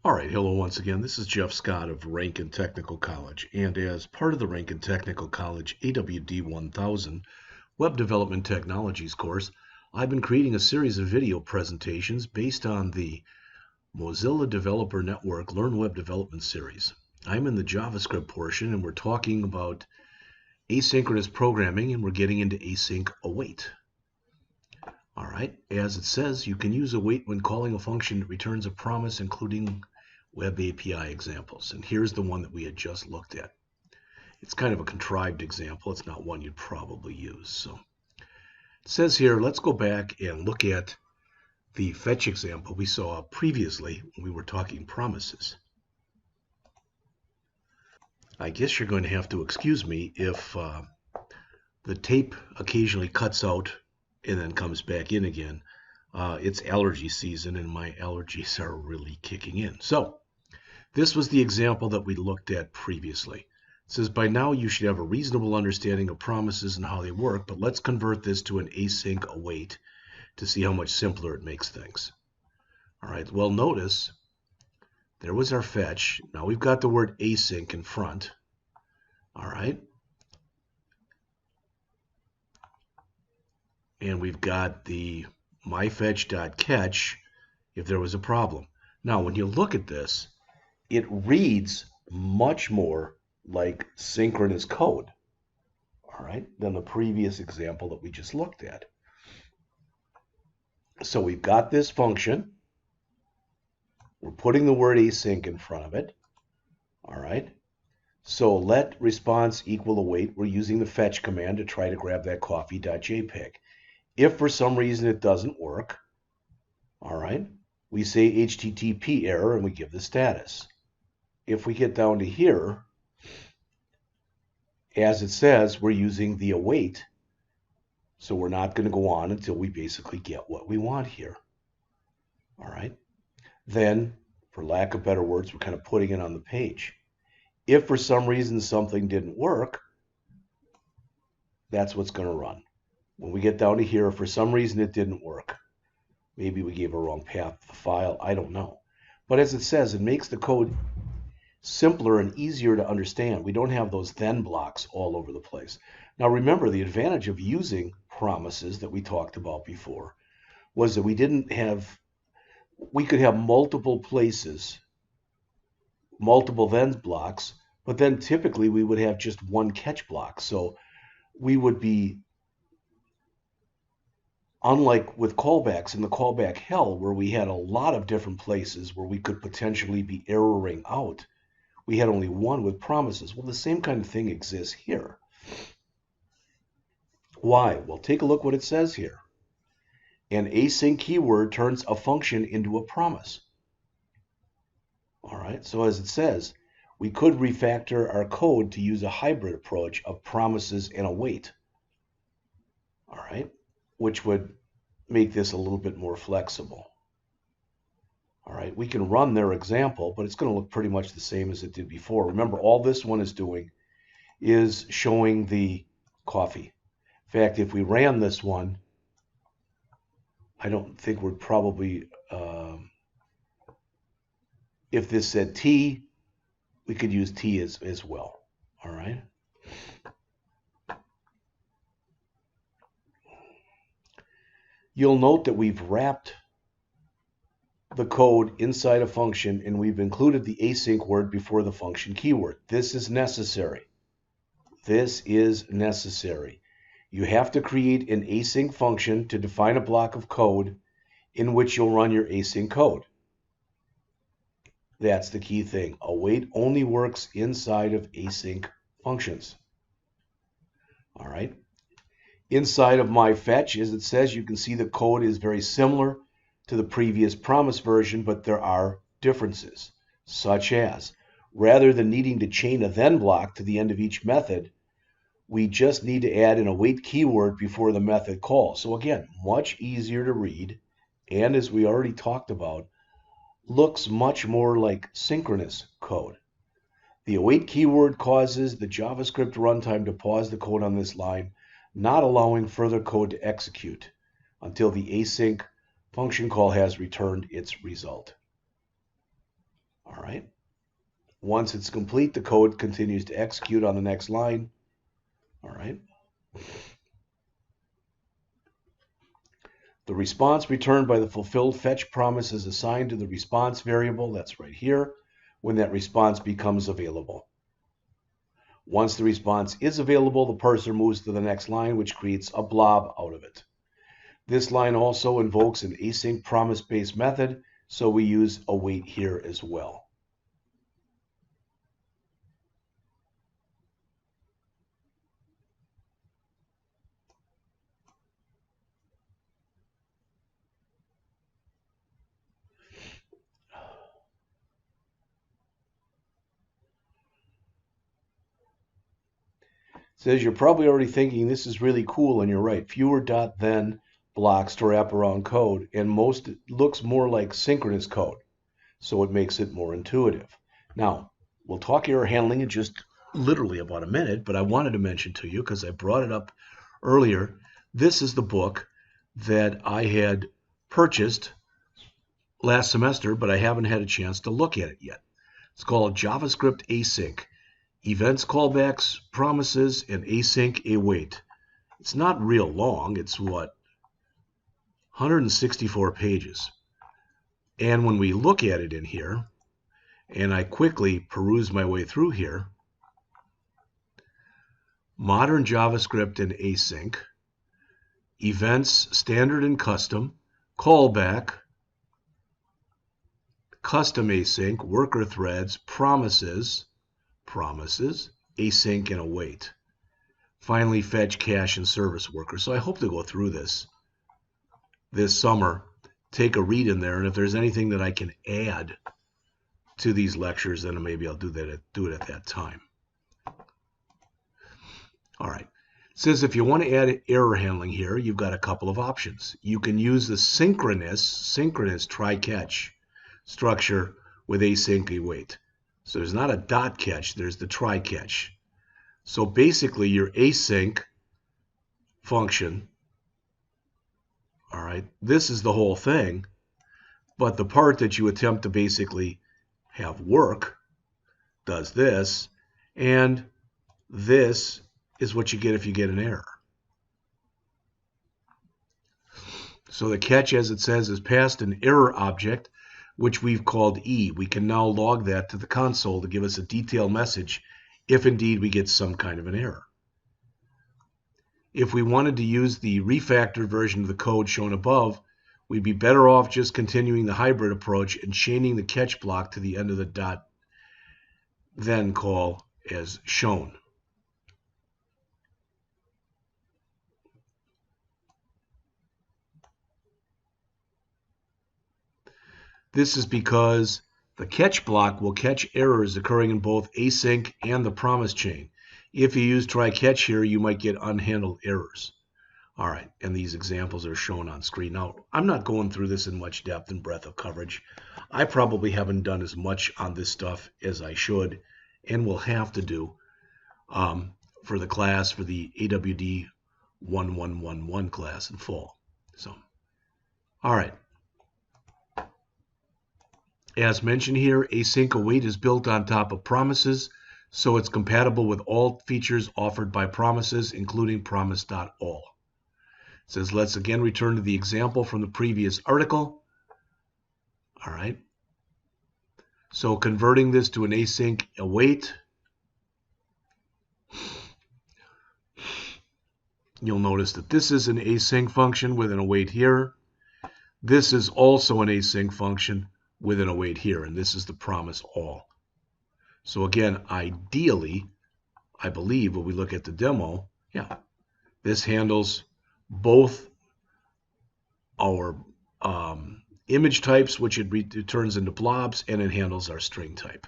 All right, hello once again. This is Jeff Scott of Rankin Technical College, and as part of the Rankin Technical College AWD 1000 Web Development Technologies course, I've been creating a series of video presentations based on the Mozilla Developer Network Learn Web Development series. I'm in the JavaScript portion, and we're talking about asynchronous programming, and we're getting into Async Await. All right, as it says, you can use await when calling a function that returns a promise, including Web API examples. And here's the one that we had just looked at. It's kind of a contrived example. It's not one you'd probably use. So it says here, let's go back and look at the fetch example we saw previously when we were talking promises. I guess you're going to have to excuse me if the tape occasionally cuts out and then comes back in again. It's allergy season and my allergies are really kicking in. So this was the example that we looked at previously. It says by now you should have a reasonable understanding of promises and how they work, but let's convert this to an async await to see how much simpler it makes things. All right, well, notice there was our fetch. Now we've got the word async in front. All right. And we've got the myFetch.catch if there was a problem. Now, when you look at this, it reads much more like synchronous code, all right, than the previous example that we just looked at. So we've got this function. We're putting the word async in front of it, all right. So let response equal await. We're using the fetch command to try to grab that coffee.jpg. If for some reason it doesn't work, all right, we say HTTP error and we give the status. If we get down to here, as it says, we're using the await, so we're not going to go on until we basically get what we want here. All right, then, for lack of better words, we're kind of putting it on the page. If for some reason something didn't work, that's what's going to run. When we get down to here, if for some reason it didn't work, maybe we gave a wrong path to the file, I don't know. But as it says, it makes the code simpler and easier to understand. We don't have those then blocks all over the place. Now remember, the advantage of using promises that we talked about before was that we could have multiple places, multiple then blocks, but then typically we would have just one catch block. So we would be, unlike with callbacks in the callback hell, where we had a lot of different places where we could potentially be erroring out, we had only one with promises. Well, the same kind of thing exists here. Why? Well, take a look what it says here. An async keyword turns a function into a promise. All right, so as it says, we could refactor our code to use a hybrid approach of promises and await. All right, which would make this a little bit more flexible. All right, we can run their example, but it's going to look pretty much the same as it did before. Remember, all this one is doing is showing the coffee. In fact, if we ran this one, I don't think we'd probably, if this said tea, we could use tea as well. All right. You'll note that we've wrapped the code inside a function and we've included the async word before the function keyword. This is necessary. This is necessary. You have to create an async function to define a block of code in which you'll run your async code. That's the key thing. Await only works inside of async functions. All right. Inside of myFetch, as it says, you can see the code is very similar to the previous promise version, but there are differences, such as rather than needing to chain a then block to the end of each method, we just need to add an await keyword before the method call. So again, much easier to read, and as we already talked about, looks much more like synchronous code. The await keyword causes the JavaScript runtime to pause the code on this line, not allowing further code to execute until the async function call has returned its result. All right. Once it's complete, the code continues to execute on the next line. All right. The response returned by the fulfilled fetch promise is assigned to the response variable, that's right here, when that response becomes available. Once the response is available, the parser moves to the next line, which creates a blob out of it. This line also invokes an async promise-based method, so we use await here as well. It says you're probably already thinking this is really cool, and you're right. Fewer .then blocks to wrap around code, and most looks more like synchronous code, so it makes it more intuitive. Now, we'll talk error handling in just literally about a minute, but I wanted to mention to you, because I brought it up earlier, this is the book that I had purchased last semester, but I haven't had a chance to look at it yet. It's called JavaScript Async. Events, callbacks, promises, and async await. It's not real long. It's what? 164 pages. And when we look at it in here, and I quickly peruse my way through here, modern JavaScript and async, events, standard and custom, callback, custom async, worker threads, promises, async and await. Finally, fetch, cache, and service worker. So I hope to go through this summer, take a read in there, and if there's anything that I can add to these lectures, then maybe I'll do it at that time. All right. It says if you want to add error handling here, you've got a couple of options. You can use the synchronous try-catch structure with async await. So there's not a dot catch, there's the try-catch. So basically your async function, all right, this is the whole thing, but the part that you attempt to basically have work does this, and this is what you get if you get an error. So the catch, as it says, is passed an error object, which we've called E. We can now log that to the console to give us a detailed message if indeed we get some kind of an error. If we wanted to use the refactored version of the code shown above, we'd be better off just continuing the hybrid approach and chaining the catch block to the end of the .then call as shown. This is because the catch block will catch errors occurring in both async and the promise chain. If you use try catch here, you might get unhandled errors. All right, and these examples are shown on screen. Now, I'm not going through this in much depth and breadth of coverage. I probably haven't done as much on this stuff as I should and will have to do for the class, for the AWD 1111 class in fall. So, all right. As mentioned here, Async Await is built on top of promises, so it's compatible with all features offered by promises, including promise.all. It says, let's again return to the example from the previous article. All right. So converting this to an async await, you'll notice that this is an async function with an await here. This is also an async function with an await here, and this is the promise all. So again, ideally, I believe when we look at the demo, yeah, this handles both our image types, which it returns into blobs, and it handles our string type.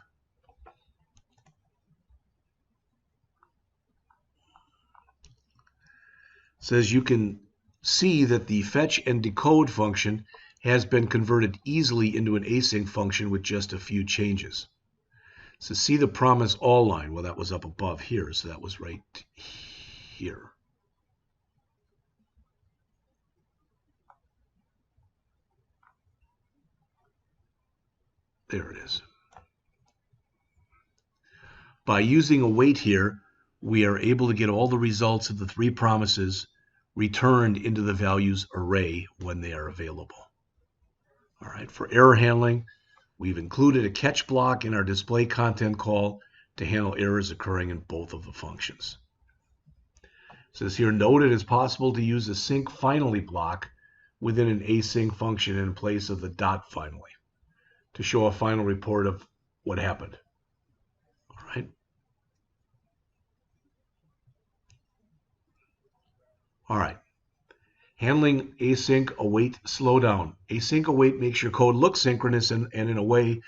It says you can see that the fetch and decode function has been converted easily into an async function with just a few changes. So see the promise all line. Well, that was up above here, so that was right here. There it is. By using await here, we are able to get all the results of the three promises returned into the values array when they are available. All right, for error handling, we've included a catch block in our display content call to handle errors occurring in both of the functions. It says here, note it is possible to use a sync finally block within an async function in place of the dot finally to show a final report of what happened. All right. All right. Handling async await slowdown. Async await makes your code look synchronous and in a way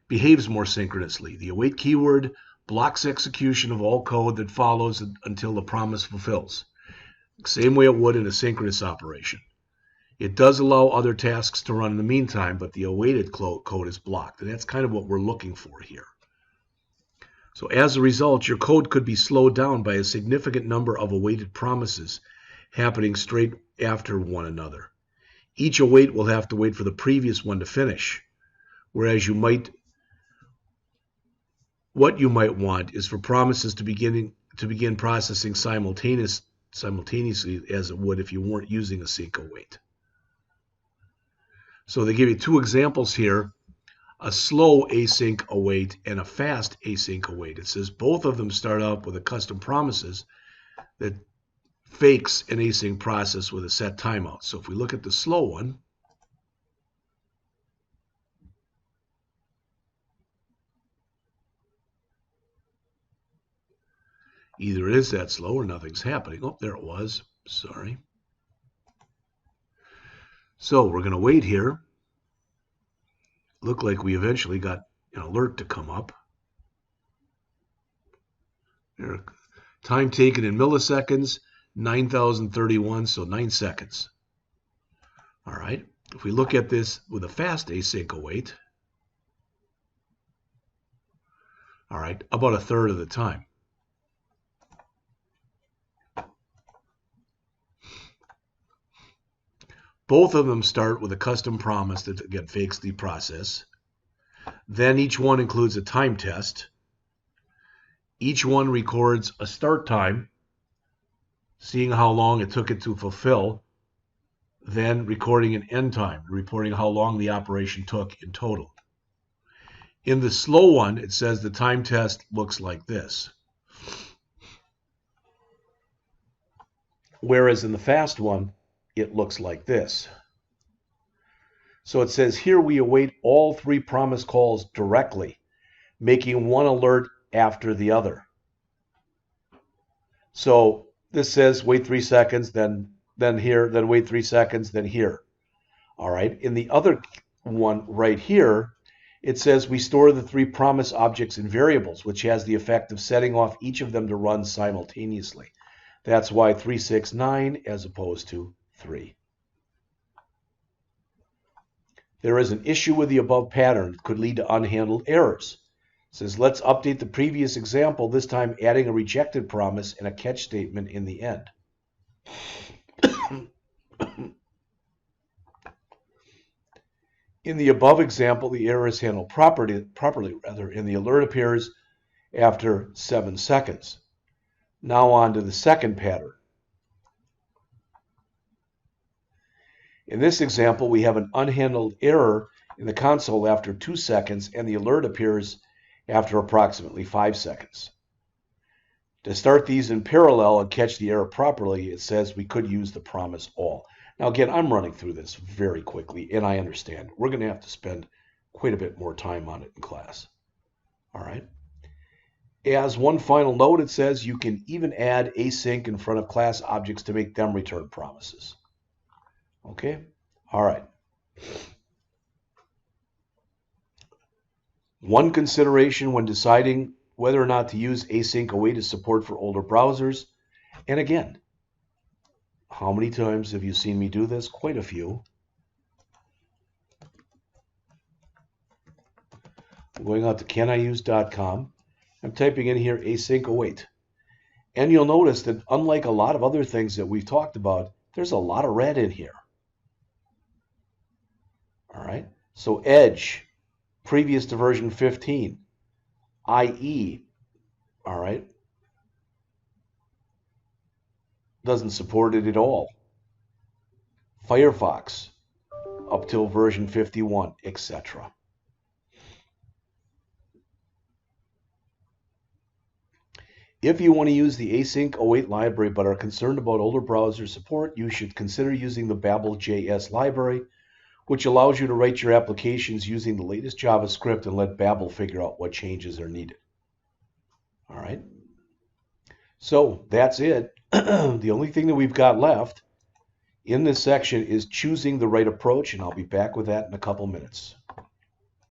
behaves more synchronously. The await keyword blocks execution of all code that follows until the promise fulfills. Same way it would in a synchronous operation. It does allow other tasks to run in the meantime, but the awaited code is blocked. And that's kind of what we're looking for here. So as a result, your code could be slowed down by a significant number of awaited promises happening straight after one another. Each await will have to wait for the previous one to finish, whereas what you might want is for promises to begin processing simultaneously as it would if you weren't using Async Await. So they give you two examples here, a slow async await and a fast async await. It says both of them start out with a custom promises that fakes an async process with a set timeout. So if we look at the slow one, either it is that slow or nothing's happening. Oh, there it was. Sorry. So we're going to wait here. Look like we eventually got an alert to come up. There, time taken in milliseconds, 9,031, so 9 seconds. All right. If we look at this with a fast async await, all right, about a third of the time. Both of them start with a custom promise that, again, fakes the process. Then each one includes a time test. Each one records a start time, seeing how long it took it to fulfill, then recording an end time, reporting how long the operation took in total. In the slow one, it says the time test looks like this. Whereas in the fast one, it looks like this. So it says here we await all three promise calls directly, making one alert after the other. So this says wait 3 seconds, then here, then wait 3 seconds, then here. All right. In the other one right here, it says we store the three promise objects in variables, which has the effect of setting off each of them to run simultaneously. That's why 369 as opposed to 3. There is an issue with the above pattern that could lead to unhandled errors. It says let's update the previous example, this time adding a rejected promise and a catch statement in the end. In the above example, the error is handled properly, and the alert appears after 7 seconds. Now on to the second pattern. In this example, we have an unhandled error in the console after 2 seconds, and the alert appears after approximately 5 seconds. To start these in parallel and catch the error properly, it says we could use the promise all. Now again, I'm running through this very quickly, and I understand. We're going to have to spend quite a bit more time on it in class. All right. As one final note, it says you can even add async in front of class objects to make them return promises. Okay? All right. One consideration when deciding whether or not to use Async Await is support for older browsers. And again, how many times have you seen me do this? Quite a few. I'm going out to caniuse.com. I'm typing in here Async Await. And you'll notice that unlike a lot of other things that we've talked about, there's a lot of red in here. All right. So Edge, previous to version 15, IE, All right. Doesn't support it at all. Firefox, up till version 51, etc. If you want to use the Async Await library but are concerned about older browser support, you should consider using the Babel.js library, which allows you to write your applications using the latest JavaScript and let Babel figure out what changes are needed. All right. So that's it. The only thing that we've got left in this section is choosing the right approach, and I'll be back with that in a couple minutes.